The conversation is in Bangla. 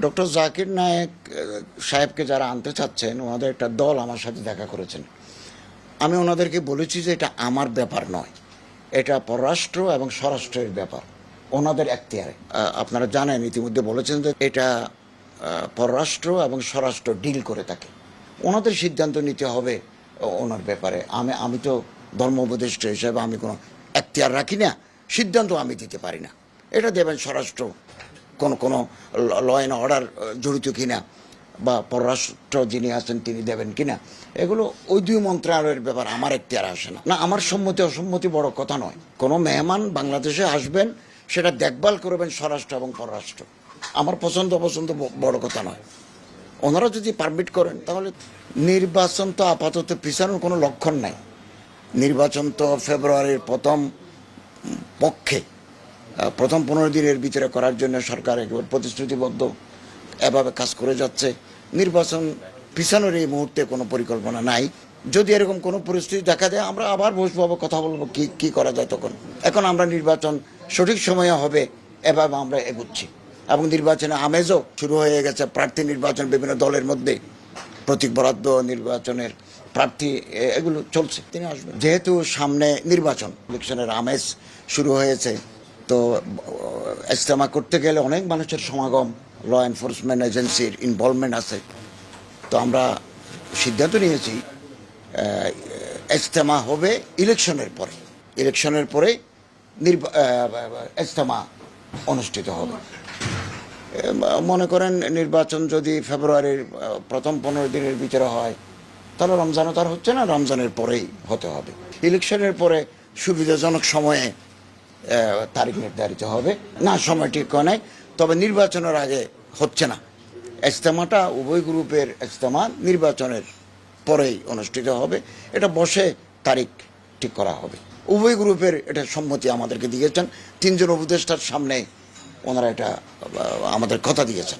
ডক্টর জাকির নায়েক সাহেবকে যারা আনতে চাচ্ছেন ওনাদের একটা দল আমার সাথে দেখা করেছেন। আমি ওনাদেরকে বলেছি যে এটা আমার ব্যাপার নয়, এটা পররাষ্ট্র এবং স্বরাষ্ট্রের ব্যাপার, ওনাদের এখতিয়ারে। আপনারা জানেন, ইতিমধ্যে বলেছেন যে এটা পররাষ্ট্র এবং স্বরাষ্ট্র ডিল করে থাকে, ওনাদের সিদ্ধান্ত নিতে হবে ওনার ব্যাপারে। আমি তো ধর্ম উপদেষ্টা হিসেবে আমি কোনো এখতিয়ার রাখি না, সিদ্ধান্ত আমি দিতে পারি না। এটা দেবেন স্বরাষ্ট্র, কোনো ল অ্যান্ড অর্ডার জড়িত কিনা বা পররাষ্ট্র যিনি আছেন তিনি দেবেন কিনা, এগুলো ওই দুই মন্ত্রণালয়ের ব্যাপার, আমার এখতিয়ার আসে না। আমার সম্মতি অসম্মতি বড় কথা নয়। কোনো মেহমান বাংলাদেশে আসবেন, সেটা দেখভাল করবেন স্বরাষ্ট্র এবং পররাষ্ট্র। আমার পছন্দ অপছন্দ বড় কথা নয়। ওনারা যদি পারমিট করেন তাহলে নির্বাচন তো আপাতত পিছানোর কোনো লক্ষণ নাই। নির্বাচন তো ফেব্রুয়ারির প্রথম পক্ষে, প্রথম 15 দিনের ভিতরে করার জন্য সরকার একেবারে প্রতিশ্রুতিবদ্ধ, এভাবে কাজ করে যাচ্ছে। নির্বাচন পিছানোর এই মুহূর্তে কোনো পরিকল্পনা নাই। যদি এরকম কোনো পরিস্থিতি দেখা দেয় আমরা আবার বসবো, কথা বলবো কি করা যায় তখন। এখন আমরা নির্বাচন সঠিক সময়ে হবে এভাবে আমরা এগুচ্ছি, এবং নির্বাচনে আমেজও শুরু হয়ে গেছে। প্রার্থী নির্বাচন বিভিন্ন দলের মধ্যে, প্রতীক বরাদ্দ, নির্বাচনের প্রার্থী, এগুলো চলছে। তিনি আসবেন যেহেতু সামনে নির্বাচন, ইলেকশনের আমেজ শুরু হয়েছে। তো ইজতেমা করতে গেলে অনেক মানুষের সমাগম, ল এনফোর্সমেন্ট এজেন্সির ইনভলভমেন্ট আছে। তো আমরা সিদ্ধান্ত নিয়েছি ইজতেমা হবে ইলেকশনের পরে, ইজতেমা অনুষ্ঠিত হবে। মনে করেন নির্বাচন যদি ফেব্রুয়ারির প্রথম 15 দিনের ভিতরে হয় তাহলে রমজানও তার হচ্ছে না, রমজানের পরেই হতে হবে। ইলেকশনের পরে সুবিধাজনক সময়ে তারিখ নির্ধারিত হবে না, সময় ঠিক হয় নাই, তবে নির্বাচনের আগে হচ্ছে না। ইজতেমাটা উভয় গ্রুপের ইজতেমা নির্বাচনের পরেই অনুষ্ঠিত হবে। এটা বসে তারিখ ঠিক করা হবে। উভয় গ্রুপের এটা সম্মতি আমাদেরকে দিয়েছেন, 3 জন উপদেষ্টার সামনে ওনারা এটা আমাদের কথা দিয়েছেন।